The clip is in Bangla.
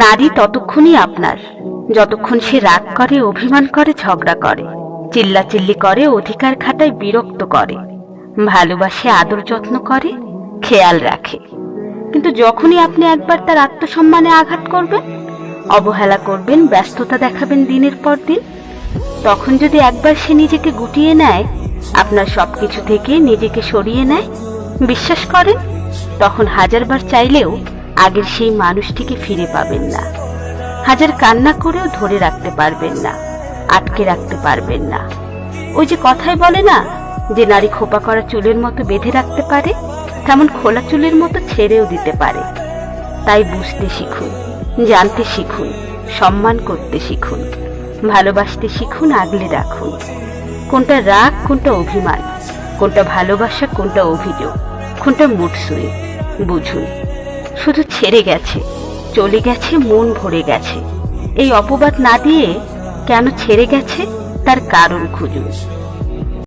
নারী ততক্ষণই আপনার যতক্ষণ সে রাগ করে, অভিমান করে, ঝগড়া করে, চিল্লাচিল্লি করে, অধিকার খাটায়, বিরক্ত করে, ভালোবাসে, আদর যত্ন করে, খেয়াল রাখে। কিন্তু যখনই আপনি একবার তার আত্মসম্মানে আঘাত করবেন, অবহেলা করবেন, ব্যস্ততা দেখাবেন দিনের পর দিন, তখন যদি একবার সে নিজেকে গুটিয়ে নেয়, আপনার সবকিছু থেকে নিজেকে সরিয়ে নেয়, বিশ্বাস করেন তখন হাজারবার চাইলেও আগের সেই মানুষটিকে ফিরে পাবেন না। হাজার কান্না করেও ধরে রাখতে পারবেন না, আটকে রাখতে পারবেন না। ওই যে কথায় বলে না, যে নারী খোপা করা চুলের মতো বেঁধে রাখতে পারে, তেমন খোলা চুলের মতো ছেড়েও দিতে পারে। তাই বুঝতে শিখুন, জানতে শিখুন, সম্মান করতে শিখুন, ভালোবাসতে শিখুন, আগলে রাখুন। কোনটা রাগ, কোনটা অভিমান, কোনটা ভালোবাসা, কোনটা অভিযোগ, কোনটা মুড সুইং, বুঝুন। শুধু ছেড়ে গেছে, চলে গেছে, মন ভরে গেছে, এই অপবাদ না দিয়ে কেন ছেড়ে গেছে তার কারণ খুঁজুন।